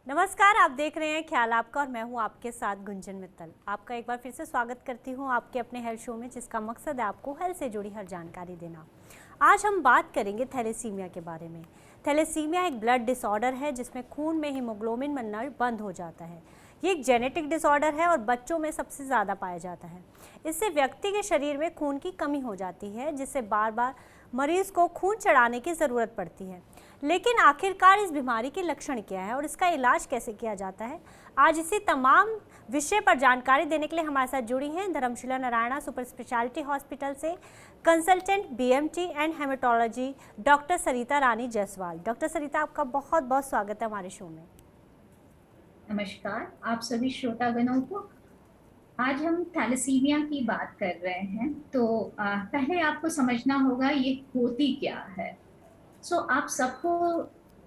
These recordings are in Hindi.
नमस्कार, आप देख रहे हैं ख्याल आपका और मैं हूं आपके साथ गुंजन मित्तल। आपका एक बार फिर से स्वागत करती हूं आपके अपने हेल्थ शो में, जिसका मकसद है आपको हेल्थ से जुड़ी हर जानकारी देना। आज हम बात करेंगे थैलेसीमिया के बारे में। थैलेसीमिया एक ब्लड डिसऑर्डर है जिसमें खून में हीमोग्लोबिन बनना बंद हो जाता है। ये एक जेनेटिक डिसऑर्डर है और बच्चों में सबसे ज़्यादा पाया जाता है। इससे व्यक्ति के शरीर में खून की कमी हो जाती है, जिससे बार बार मरीज को खून चढ़ाने की ज़रूरत पड़ती है। लेकिन आखिरकार इस बीमारी के लक्षण क्या है और इसका इलाज कैसे किया जाता है, आज इसी तमाम विषय पर जानकारी देने के लिए हमारे साथ जुड़ी हैं Dharamshila Narayana super speciality hospital से consultant BMT and haematology doctor Sarita Rani Jaiswal. Doctor Sarita, आपका बहुत बहुत स्वागत है हमारे शो में। नमस्कार आप सभी श्रोतागणों को। आज हम थैलेसीमिया की बात कर रहे हैं, तो पहले आपको समझना होगा ये होती क्या है। आप सबको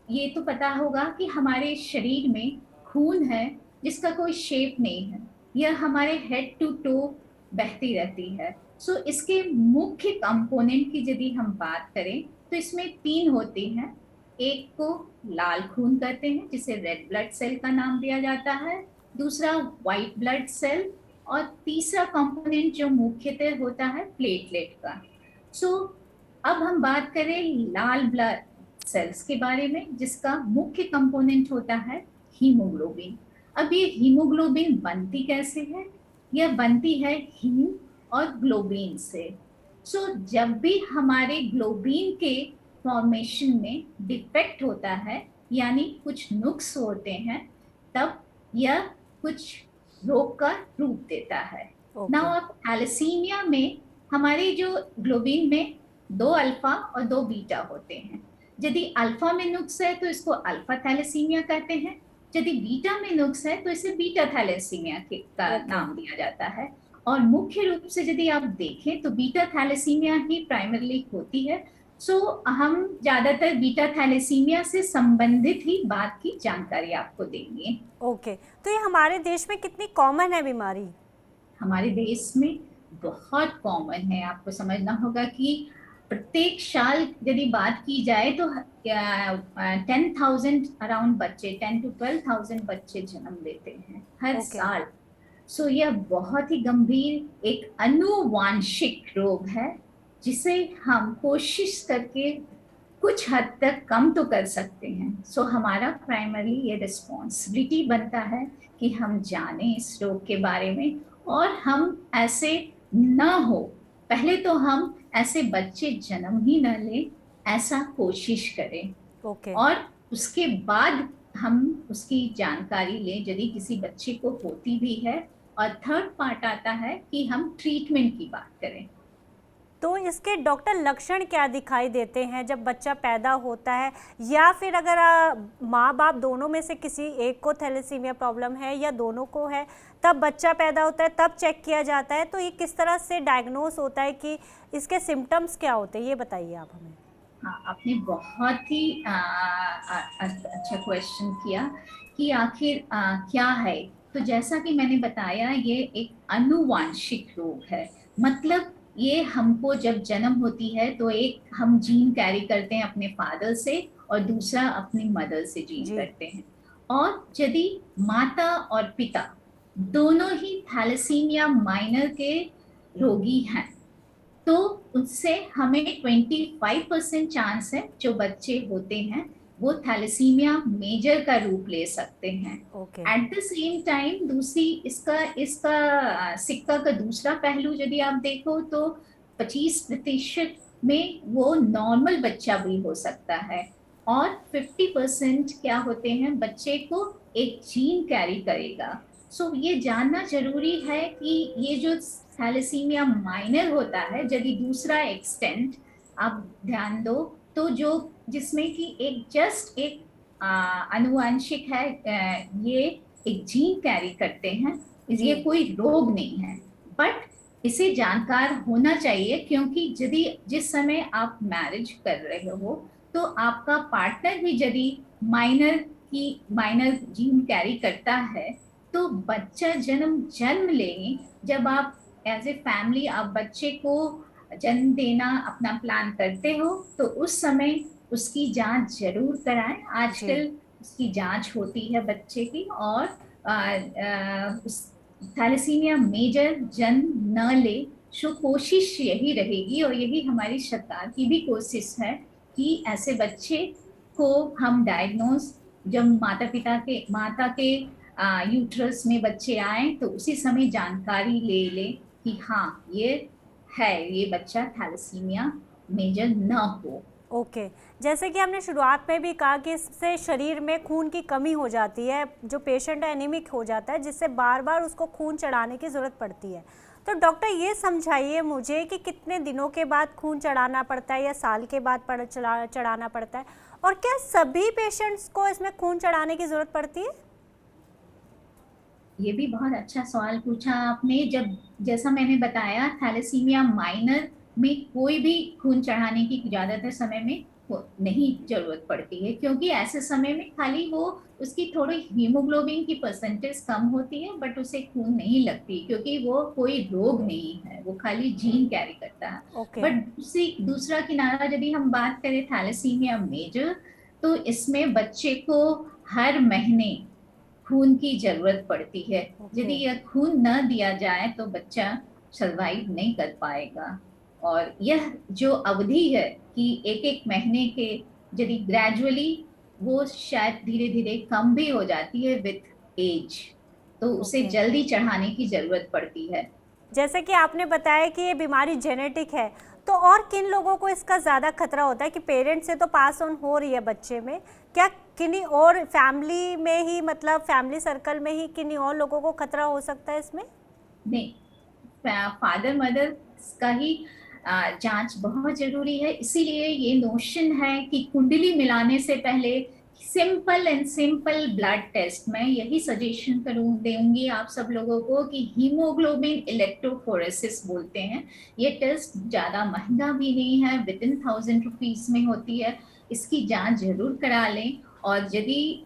ये तो पता होगा कि हमारे शरीर में खून है जिसका कोई शेप नहीं है, यह हमारे हेड टू टो बहती रहती है। इसके मुख्य कंपोनेंट की यदि हम बात करें तो इसमें तीन होते हैं। एक को लाल खून कहते हैं जिसे रेड ब्लड सेल का नाम दिया जाता है, दूसरा व्हाइट ब्लड सेल, और तीसरा कंपोनेंट जो मुख्यतः होता है प्लेटलेट का। सो अब हम बात करें लाल ब्लड सेल्स के बारे में, जिसका मुख्य कंपोनेंट होता है हीमोग्लोबिन। अब ये हीमोग्लोबिन बनती कैसे है? यह बनती है हीम और ग्लोबिन से। जब भी हमारे ग्लोबिन के फॉर्मेशन में डिफेक्ट होता है, यानी कुछ नुक्स होते हैं, तब यह कुछ रोग का रूप देता है। नाउ अब थैलेसीमिया में हमारे जो ग्लोबिन में दो अल्फा और दो बीटा होते हैं। यदि अल्फा में नुक्स है तो इसको अल्फा थैलेसीमिया कहते हैं, यदि बीटा में नुक्स है तो इसे बीटा थैलेसीमिया का नाम दिया जाता है। और मुख्य रूप से यदि आप देखें तो बीटा थैलेसीमिया ही प्राइमरीली होती है। हम ज्यादातर बीटा थैलेसीमिया से संबंधित ही बात की जानकारी आपको देंगे। तो ये हमारे देश में कितनी कॉमन है बीमारी? हमारे देश में बहुत कॉमन है। आपको समझना होगा कि प्रत्येक साल यदि बात की जाए तो 10,000 अराउंड बच्चे, 10 to 12,000 बच्चे जन्म लेते हैं हर साल। यह बहुत ही गंभीर एक अनुवांशिक रोग है जिसे हम कोशिश करके कुछ हद तक कम तो कर सकते हैं। हमारा प्राइमरी ये रिस्पॉन्सिबिलिटी बनता है कि हम जाने इस रोग के बारे में और हम ऐसे ना हो, पहले तो हम ऐसे बच्चे जन्म ही न लें, ऐसा कोशिश करें। और उसके बाद हम उसकी जानकारी लें यदि किसी बच्चे को होती भी है। और थर्ड पार्ट आता है कि हम ट्रीटमेंट की बात करें। तो इसके डॉक्टर लक्षण क्या दिखाई देते हैं जब बच्चा पैदा होता है, या फिर अगर माँ बाप दोनों में से किसी एक को थैलेसीमिया प्रॉब्लम है या दोनों को है, तब बच्चा पैदा होता है तब चेक किया जाता है, तो ये किस तरह से डायग्नोस होता है कि इसके सिम्टम्स क्या होते हैं, ये बताइए आप हमें। हाँ, आपने बहुत ही अच्छा क्वेश्चन किया कि आखिर क्या है। तो जैसा कि मैंने बताया, ये एक अनुवांशिक रोग है। मतलब ये हमको जब जन्म होती है तो एक हम जीन कैरी करते हैं अपने फादर से और दूसरा अपनी मदर से जीन करते हैं। और यदि माता और पिता दोनों ही थैलेसीमिया माइनर के रोगी हैं तो उससे हमें 25% चांस है जो बच्चे होते हैं वो थैलेसीमिया मेजर का रूप ले सकते हैं। एट द सेम टाइम दूसरी इसका इसका सिक्का का दूसरा पहलू यदि आप देखो तो 25% में वो नॉर्मल बच्चा भी हो सकता है, और 50% क्या होते हैं बच्चे को एक जीन कैरी करेगा। ये जानना जरूरी है कि ये जो थैलेसीमिया माइनर होता है, यदि दूसरा एक्सटेंट आप ध्यान दो तो जो जिसमें कि एक जस्ट एक अनुवांशिक है, ये एक जीन कैरी करते हैं, ये कोई रोग नहीं है। बट इसे जानकार होना चाहिए, क्योंकि यदि जिस समय आप मैरिज कर रहे हो तो आपका पार्टनर भी यदि माइनर जीन कैरी करता है तो बच्चा जन्म लेंगे, जब आप एज ए फैमिली आप बच्चे को जन्म देना अपना प्लान करते हो तो उस समय उसकी जांच जरूर कराएं। आजकल उसकी जांच होती है बच्चे की, और थैलेसीमिया मेजर जन्म न ले। सो कोशिश यही रहेगी और यही हमारी सरकार की भी कोशिश है कि ऐसे बच्चे को हम डायग्नोज, जब माता के यूट्रस में बच्चे आए तो उसी समय जानकारी ले ले कि हाँ ये है, ये बच्चा थैलेसीमिया मेजर न हो। ओके, जैसे कि हमने शुरुआत में भी कहा कि इससे शरीर में खून की कमी हो जाती है, जो पेशेंट एनीमिक हो जाता है, जिससे बार बार उसको खून चढ़ाने की ज़रूरत पड़ती है। तो डॉक्टर ये समझाइए मुझे कि कितने दिनों के बाद खून चढ़ाना पड़ता है या साल के बाद चढ़ाना पड़ता है, और क्या सभी पेशेंट्स को इसमें खून चढ़ाने की ज़रूरत पड़ती है? ये भी बहुत अच्छा सवाल पूछा आपने। जब, जैसा मैंने बताया, थैलेसीमिया माइनर में कोई भी खून चढ़ाने की ज्यादातर समय में नहीं जरूरत पड़ती है, क्योंकि ऐसे समय में खाली वो उसकी थोड़ी हीमोग्लोबिन की परसेंटेज कम होती है, बट उसे खून नहीं लगती क्योंकि वो कोई रोग नहीं है, वो खाली जीन कैरी करता है। ओके। बट दूसरा किनारा यदि हम बात करें थैलेसीमिया मेजर, तो इसमें बच्चे को हर महीने खून की जरूरत पड़ती है। ओके। यदि यह खून न दिया जाए तो बच्चा सरवाइव नहीं कर पाएगा। और यह जो अवधि है कि एक एक महीने के, यदि ग्रेजुअली वो शायद धीरे धीरे कम भी हो जाती है विथ एज, तो उसे ओके, जल्दी चढ़ाने की जरूरत पड़ती है। जैसे कि आपने बताया कि ये बीमारी जेनेटिक है, तो और किन लोगों को इसका ज़्यादा खतरा होता है? कि पेरेंट्स से तो पास ऑन हो रही है बच्चे में, क्या किन्हीं और फैमिली में ही, मतलब फैमिली सर्कल में ही किन्हीं और लोगों को खतरा हो सकता है इसमें? नहीं, फादर मदर का ही जांच बहुत जरूरी है। इसीलिए ये नोशन है कि कुंडली मिलाने से पहले simple and simple blood test, मैं यही सजेशन करूँ दूंगी आप सब लोगों को कि हीमोग्लोबिन इलेक्ट्रोफोरेसिस बोलते हैं। ये टेस्ट ज्यादा महंगा भी नहीं है, विद इन 1000 रुपीज में होती है। इसकी जांच जरूर करा लें। और यदि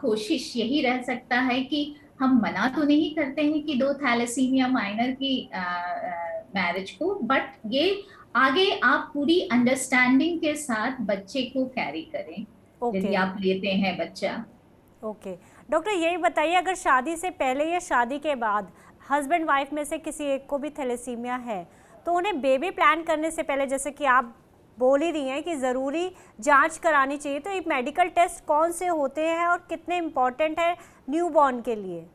कोशिश यही रह सकता है कि हम मना तो नहीं करते हैं कि दो थैलेसीमिया माइनर की मैरिज को, बट ये आगे आप पूरी अंडरस्टैंडिंग के साथ बच्चे को कैरी करें ओके। यदि आप लेते हैं बच्चा। ओके, डॉक्टर यही बताइए, अगर शादी से पहले या शादी के बाद हस्बैंड वाइफ में से किसी एक को भी थैलेसीमिया है, तो उन्हें बेबी प्लान करने से पहले, जैसे कि आप बोल ही रही हैं कि ज़रूरी जांच करानी चाहिए, तो ये मेडिकल टेस्ट कौन से होते हैं और कितने इम्पोर्टेंट है न्यूबॉर्न के लिए?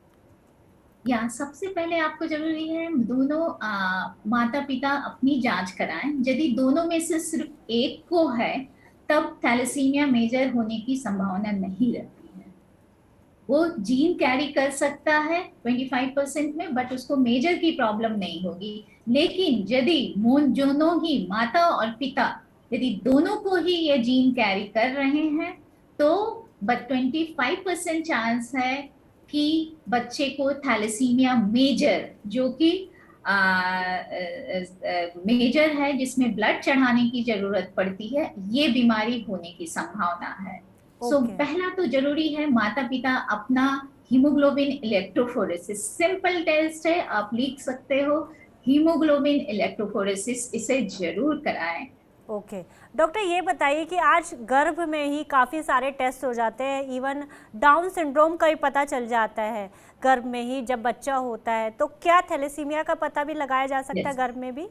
या सबसे पहले आपको जरूरी है दोनों माता पिता अपनी जांच कराएं। यदि दोनों में से सिर्फ एक को है तब थैलेसीमिया मेजर होने की संभावना नहीं रहती है। वो जीन कैरी कर सकता है 25% में, बट उसको मेजर की प्रॉब्लम नहीं होगी। लेकिन यदि दोनों ही माता और पिता, यदि दोनों को ही ये जीन कैरी कर रहे हैं, तो 25% चांस है कि बच्चे को थैलेसीमिया मेजर, जो कि मेजर है जिसमें ब्लड चढ़ाने की जरूरत पड़ती है, ये बीमारी होने की संभावना है। So okay. पहला तो जरूरी है माता पिता अपना हीमोग्लोबिन इलेक्ट्रोफोरेसिस, सिंपल टेस्ट है, आप लिख सकते हो, हीमोग्लोबिन इलेक्ट्रोफोरेसिस, इसे जरूर कराएं। ओके, डॉक्टर ये बताइए कि आज गर्भ में ही काफ़ी सारे टेस्ट हो जाते हैं, इवन डाउन सिंड्रोम का भी पता चल जाता है गर्भ में ही जब बच्चा होता है, तो क्या थैलेसीमिया का पता भी लगाया जा सकता है यस, गर्भ में भी?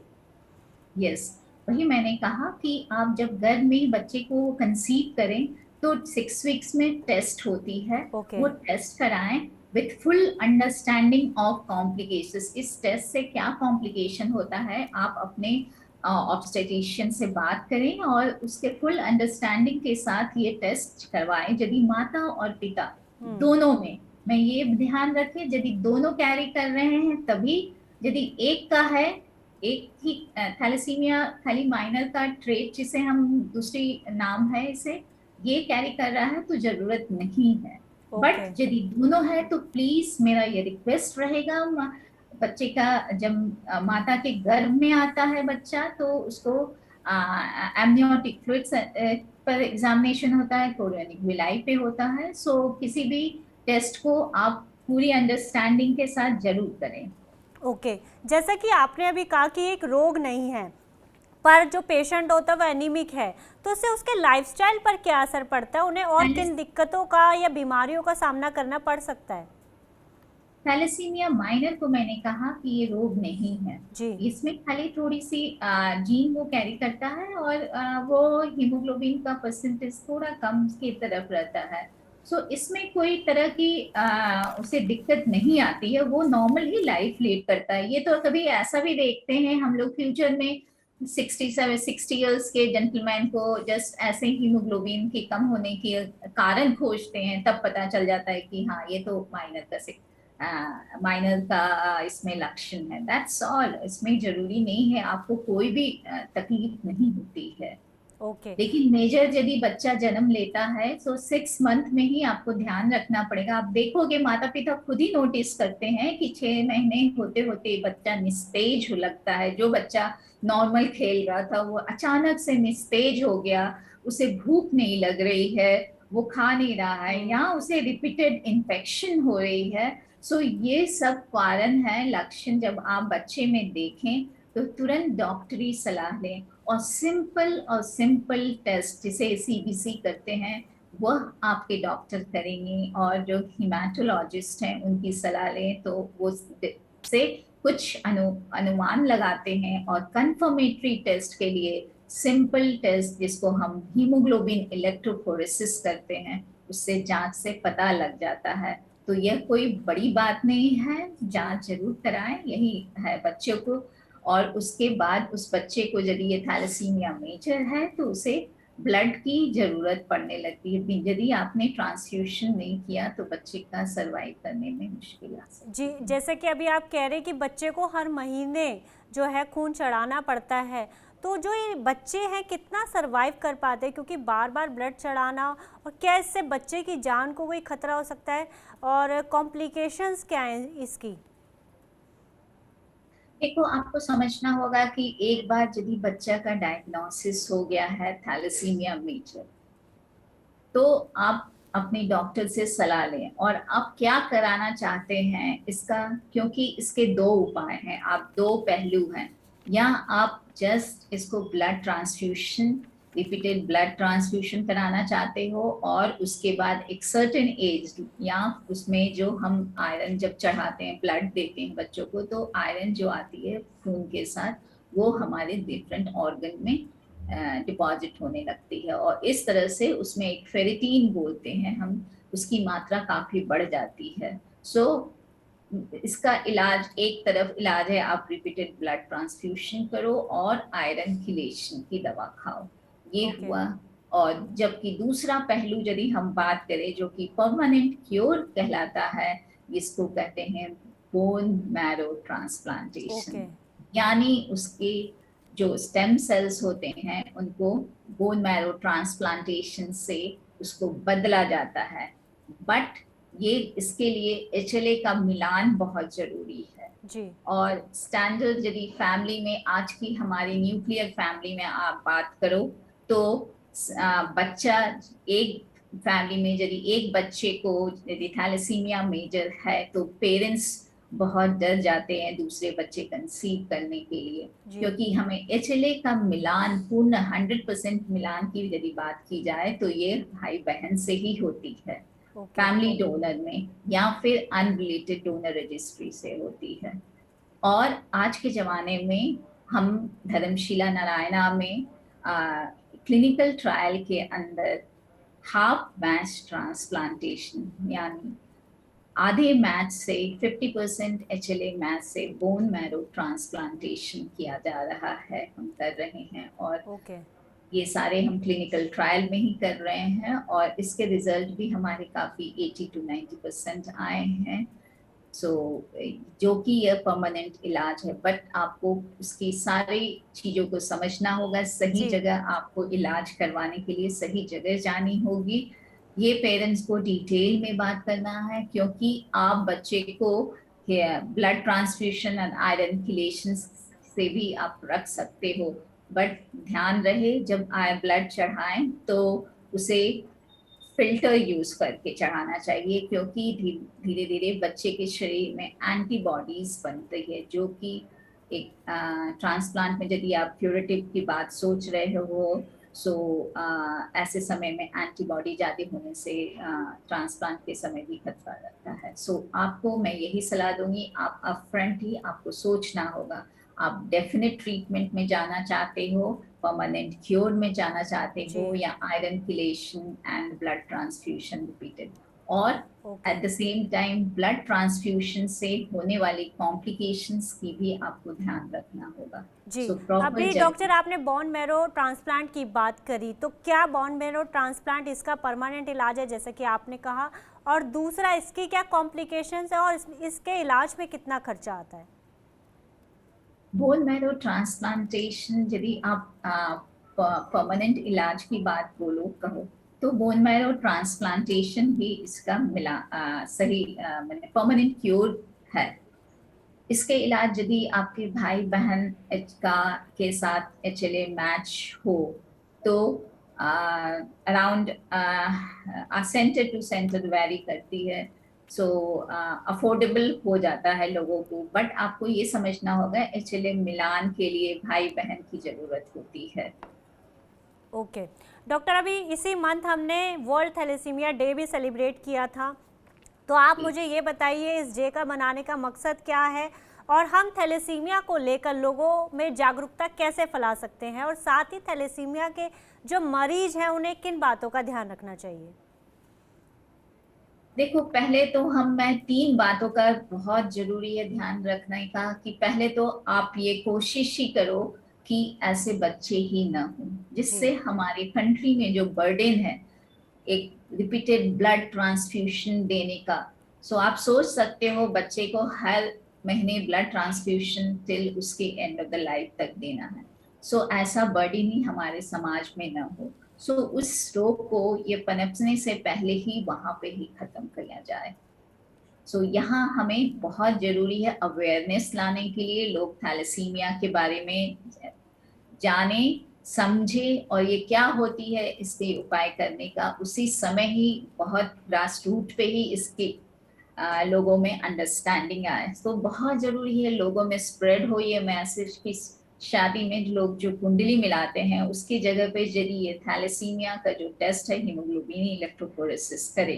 यस, वही मैंने कहा कि आप जब गर्भ में बच्चे को कंसीव करें तो 6 वीक्स में टेस्ट होती है। ओके। वो टेस्ट कराएं with full understanding of complications. इस टेस्ट से क्या कॉम्प्लिकेशन होता है आप अपने ऑब्स्टेट्रिशियन से बात करें और उसके फुल अंडरस्टैंडिंग के साथ ये टेस्ट करवाएं। यदि माता और पिता दोनों में, मैं ये ध्यान रखें, यदि दोनों कैरी कर रहे हैं तभी। यदि एक का है, एक ही थैलेसीमिया खाली माइनर का ट्रेट जिसे हम दूसरी नाम है इसे, ये कैरी कर रहा है तो जरूरत नहीं है। ओके। बट यदि दोनों है तो प्लीज मेरा ये रिक्वेस्ट रहेगा, बच्चे का जब माता के गर्भ में आता है बच्चा तो उसको एमनियोटिक फ्लूइड्स पर एग्जामिनेशन होता है, कोरियोनिक विलाई पे होता है। सो किसी भी टेस्ट को आप पूरी अंडरस्टैंडिंग के साथ जरूर करें। ओके, जैसा कि आपने अभी कहा कि एक रोग नहीं है, पर जो पेशेंट होता है वो एनीमिक है, तो उससे उसके लाइफस्टाइल पर क्या असर पड़ता है, उन्हें और किन दिक्कतों का या बीमारियों का सामना करना पड़ सकता है? थैलेसीमिया माइनर को मैंने कहा कि ये रोग नहीं है। जी। इसमें खाली थोड़ी सी जीन वो कैरी करता है और वो हीमोग्लोबिन का परसेंटेज थोड़ा कम की तरफ रहता है। सो इसमें कोई तरह की उसे दिक्कत नहीं आती है, वो नॉर्मल ही लाइफ लीड करता है। ये तो कभी ऐसा भी देखते हैं हम लोग फ्यूचर में 60 के जेंटलमैन को जस्ट ऐसे हीमोग्लोबिन की कम होने के कारण खोजते हैं, तब पता चल जाता है कि हाँ ये तो माइनर का इसमें लक्षण है। That's all. इसमें जरूरी नहीं है, आपको कोई भी तकलीफ नहीं होती है। ओके। लेकिन मेजर यदि बच्चा जन्म लेता है तो 6 मंथ में ही आपको ध्यान रखना पड़ेगा। आप देखोगे माता पिता खुद ही नोटिस करते हैं कि 6 महीने होते होते बच्चा निस्तेज हो लगता है। जो बच्चा नॉर्मल खेल रहा था वो अचानक से निस्तेज हो गया, उसे भूख नहीं लग रही है, वो खा नहीं रहा है, या उसे रिपीटेड इन्फेक्शन हो रही है। सो ये सब कारण है, लक्षण जब आप बच्चे में देखें तो तुरंत डॉक्टरी सलाह लें। और सिंपल टेस्ट जिसे सीबीसी करते हैं वह आपके डॉक्टर करेंगे, और जो हिमेटोलॉजिस्ट हैं उनकी सलाह लें तो वो से कुछ अनुमान लगाते हैं। और कंफर्मेटरी टेस्ट के लिए सिंपल टेस्ट जिसको हम हीमोग्लोबिन इलेक्ट्रोफोरेसिस करते हैं, उससे जांच से पता लग जाता है। तो यह कोई बड़ी बात नहीं है, जांच जरूर कराएं, यही है बच्चों को। और उसके बाद उस बच्चे को यदि ये थैलेसीमिया मेजर है तो उसे ब्लड की जरूरत पड़ने लगती है। यदि आपने ट्रांसफ्यूशन नहीं किया तो बच्चे का सरवाइव करने में मुश्किल आ सकती जी, है। जैसे कि अभी आप कह रहे हैं कि बच्चे को हर महीने जो है खून चढ़ाना पड़ता है, तो जो ये बच्चे हैं कितना सरवाइव कर पाते हैं, क्योंकि बार बार ब्लड चढ़ाना, और क्या इससे बच्चे की जान को कोई खतरा हो सकता है, और कॉम्प्लिकेशंस क्या हैं इसकी? देखो, आपको समझना होगा कि एक बार यदि बच्चा का डायग्नोसिस हो गया है थैलेसीमिया मेजर, तो आप अपने डॉक्टर से सलाह लें और आप क्या कराना चाहते हैं इसका, क्योंकि इसके दो उपाय हैं, आप दो पहलू हैं। या आप जस्ट इसको blood transfusion, repeated blood transfusion कराना चाहते हो, और उसके बाद एक सर्टेन एज, या उसमें जो हम आयरन जब चढ़ाते हैं, ब्लड देते हैं बच्चों को, तो आयरन जो आती है खून के साथ वो हमारे डिफरेंट ऑर्गन में डिपॉजिट होने लगती है, और इस तरह से उसमें एक फेरिटीन बोलते हैं हम, उसकी मात्रा काफी बढ़ जाती है। सो इसका इलाज, एक तरफ इलाज है आप रिपीटेड ब्लड ट्रांसफ्यूशन करो और आयरन खिलेशन की दवा खाओ, ये ओके। हुआ। और जबकि दूसरा पहलू यदि हम बात करें जो कि परमानेंट क्योर कहलाता है, इसको कहते हैं बोन मैरो ट्रांसप्लांटेशन। ओके। यानी उसके जो स्टेम सेल्स होते हैं उनको बोन मैरो ट्रांसप्लांटेशन से उसको बदला जाता है। बट ये इसके लिए एचएलए का मिलान बहुत जरूरी है। जी। और स्टैंडर्ड यदि फैमिली में, आज की हमारी न्यूक्लियर फैमिली में आप बात करो तो बच्चा, एक फैमिली में यदि एक बच्चे को यदि थैलेसीमिया मेजर है तो पेरेंट्स बहुत डर जाते हैं दूसरे बच्चे कंसीव करने के लिए, जी। क्योंकि हमें एचएलए का मिलान पूर्ण 100% मिलान की यदि बात की जाए तो ये भाई बहन से ही होती है, ओके। फैमिली डोनर में या फिर अनरिलेटेड डोनर रजिस्ट्री से होती है। और आज के जमाने में हम धर्मशिला नारायणा में क्लिनिकल ट्रायल के अंदर हाफ मैच ट्रांसप्लांटेशन, यानी आधे मैच से 50% एचएलए मैच से बोन मैरो ट्रांसप्लांटेशन किया जा रहा है, हम कर रहे हैं। और ओके। ये सारे हम क्लिनिकल ट्रायल में ही कर रहे हैं, और इसके रिजल्ट भी हमारे काफ़ी 80 to 90% आए हैं। सो जो कि यह परमानेंट इलाज है, बट आपको उसकी सारी चीज़ों को समझना होगा, सही जी। जगह आपको इलाज करवाने के लिए सही जगह जानी होगी। ये पेरेंट्स को डिटेल में बात करना है, क्योंकि आप बच्चे को ब्लड ट्रांसफ्यूशन और आयरन किलेशन से भी आप रख सकते हो, बट ध्यान रहे जब ब्लड चढ़ाएं तो उसे फिल्टर यूज करके चढ़ाना चाहिए, क्योंकि धीरे धीरे बच्चे के शरीर में एंटीबॉडीज बनती है जो कि एक ट्रांसप्लांट में यदि आप क्यूरेटिव की बात सोच रहे हो, सो ऐसे समय में एंटीबॉडी ज़्यादा होने से ट्रांसप्लांट के समय भी खतरा रहता है। सो आपको मैं यही सलाह दूंगी, आप अपफ्रंट ही आपको सोचना होगा, आप डेफिनेट ट्रीटमेंट में जाना चाहते हो, परमानेंट क्योर में जाना चाहते हो, जी। या iron chelation and blood transfusion repeated, और okay. At the same time blood transfusion से होने वाली कॉम्प्लिकेशंस की भी आपको ध्यान रखना होगा। जी। सो प्रॉपर अभी डॉक्टर आपने बोन मैरो ट्रांसप्लांट की बात करी, तो क्या बोन मैरो ट्रांसप्लांट इसका परमानेंट इलाज है जैसे कि आपने कहा, और दूसरा इसकी क्या कॉम्प्लिकेशंस है और इसके इलाज में कितना खर्चा आता है? बोन मैरो ट्रांसप्लांटेशन, यदि आप परमानेंट इलाज की बात कहो, तो बोन मैरो ट्रांसप्लांटेशन भी इसका सही मैंने परमानेंट क्योर है। इसके इलाज यदि आपके भाई बहन के साथ HLA मैच हो, तो around centre to centre vary करती है, सो अफोर्डेबल हो जाता है लोगों को, बट आपको ये समझना होगा HLA मिलान के लिए भाई बहन की जरूरत होती है। ओके डॉक्टर, अभी इसी मंथ हमने वर्ल्ड थैलेसीमिया डे भी सेलिब्रेट किया था, तो आप मुझे ये बताइए इस डे का मनाने का मकसद क्या है, और हम थैलेसीमिया को लेकर लोगों में जागरूकता कैसे फैला सकते हैं, और साथ ही थैलेसीमिया के जो मरीज हैं उन्हें किन बातों का ध्यान रखना चाहिए? देखो, पहले तो मैं 3 बातों का बहुत जरूरी है ध्यान रखने का, कि पहले तो आप ये कोशिश ही करो कि ऐसे बच्चे ही ना हो, जी। जिससे हमारे कंट्री में जो बर्डन है एक रिपीटेड ब्लड ट्रांसफ्यूशन देने का। सो आप सोच सकते हो बच्चे को हर महीने ब्लड ट्रांसफ्यूशन टिल उसके एंड ऑफ द लाइफ तक देना है। सो ऐसा बर्डन ही हमारे समाज में ना हो। सो उस रोग को ये पनपने से पहले ही वहां पे ही खत्म किया जाए। सो यहाँ हमें बहुत जरूरी है अवेयरनेस लाने के लिए, लोग थैलेसीमिया के बारे में जाने समझे, और ये क्या होती है इसके उपाय करने का उसी समय ही बहुत ग्रास रूट पे ही इसके लोगों में अंडरस्टैंडिंग आए। तो बहुत जरूरी है लोगों में स्प्रेड हो ये मैसेज कि शादी में लोग जो कुंडली मिलाते हैं उसकी जगह पे यदि ये थैलेसीमिया का जो टेस्ट है हीमोग्लोबिन इलेक्ट्रोफोरेसिस करे,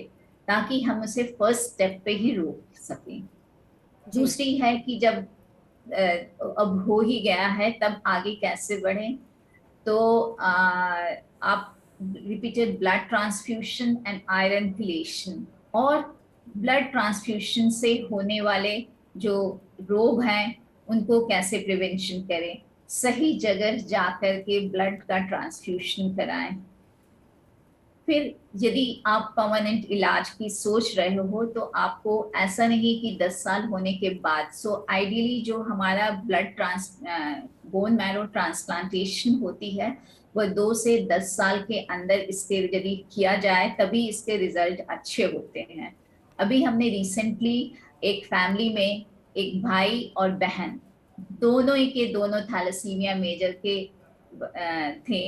ताकि हम उसे फर्स्ट स्टेप पे ही रोक सकें। जी। दूसरी है कि जब अब हो ही गया है तब आगे कैसे बढ़े, तो आप repeated blood transfusion and iron chelation, और ब्लड ट्रांसफ्यूशन से होने वाले जो रोग हैं उनको कैसे प्रिवेंशन करें, सही जगह जाकर के ब्लड का ट्रांसफ्यूशन कराएं। फिर यदि आप परमानेंट इलाज की सोच रहे हो, तो आपको ऐसा नहीं कि 10 साल होने के बाद, सो आइडियली जो हमारा बोन मैरो ट्रांसप्लांटेशन होती है वह 2 से 10 साल के अंदर इसके यदि किया जाए तभी इसके रिजल्ट अच्छे होते हैं। अभी हमने रिसेंटली एक फैमिली में एक भाई और बहन दोनों ही के दोनों थैलेसीमिया मेजर के थे,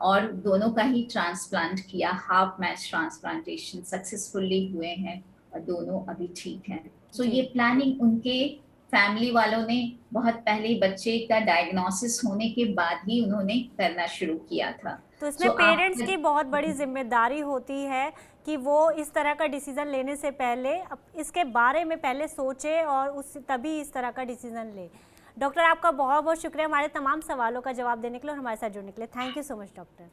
और दोनों का ही ट्रांसप्लांट किया, हाफ मैच ट्रांसप्लांटेशन सक्सेसफुली हुए हैं और दोनों अभी ठीक हैं। सो जी। ये प्लानिंग उनके फैमिली वालों ने बहुत पहले बच्चे का डायग्नोसिस होने के बाद ही उन्होंने करना शुरू किया था। तो इसमें सो पेरेंट्स आप की बहुत बड़ी जिम्मेदारी होती है कि वो इस तरह का डिसीज़न लेने से पहले इसके बारे में पहले सोचे और उस तभी इस तरह का डिसीज़न ले। डॉक्टर, आपका बहुत बहुत शुक्रिया हमारे तमाम सवालों का जवाब देने के लिए और हमारे साथ जुड़ने के लिए। Thank you so much doctor.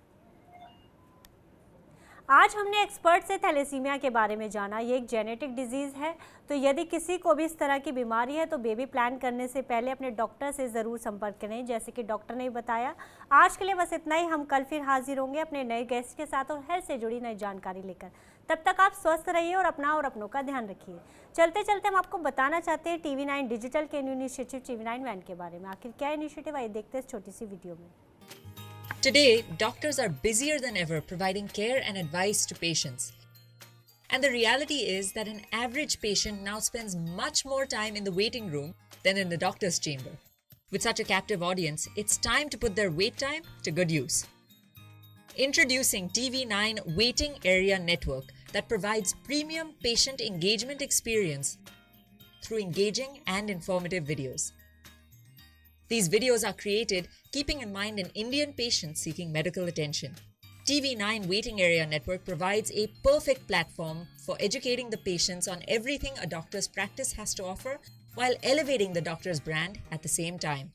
आज हमने एक्सपर्ट से थैलेसीमिया के बारे में जाना। ये एक जेनेटिक डिजीज़ है, तो यदि किसी को भी इस तरह की बीमारी है तो बेबी प्लान करने से पहले अपने डॉक्टर से ज़रूर संपर्क करें, जैसे कि डॉक्टर ने बताया। आज के लिए बस इतना ही। हम कल फिर हाजिर होंगे अपने नए गेस्ट के साथ और हेल्थ से जुड़ी नई जानकारी लेकर। तब तक आप स्वस्थ रहिए और अपना और अपनों का ध्यान रखिए। चलते चलते हम आपको बताना चाहते हैं TV9 डिजिटल के न्यू इनिशिएटिव TV9 वैन के बारे में। आखिर क्या इनिशिएटिव, आइए देखते हैं इस छोटी सी वीडियो में। Today, doctors are busier than ever providing care and advice to patients. And the reality is that an average patient now spends much more time in the waiting room than in the doctor's chamber. With such a captive audience, it's time to put their wait time to good use. Introducing TV9 Waiting Area Network that provides premium patient engagement experience through engaging and informative videos. These videos are created keeping in mind an Indian patient seeking medical attention. TV9 Waiting Area Network provides a perfect platform for educating the patients on everything a doctor's practice has to offer while elevating the doctor's brand at the same time.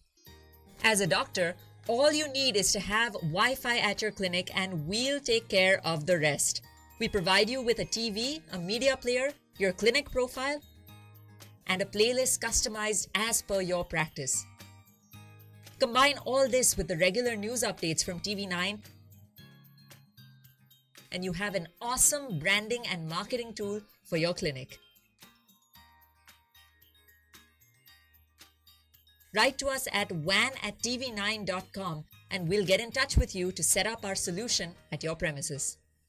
As a doctor, all you need is to have Wi-Fi at your clinic and we'll take care of the rest. We provide you with a TV, a media player, your clinic profile, and a playlist customized as per your practice. Combine all this with the regular news updates from TV9 and you have an awesome branding and marketing tool for your clinic. Write to us at van@tv9.com and we'll get in touch with you to set up our solution at your premises.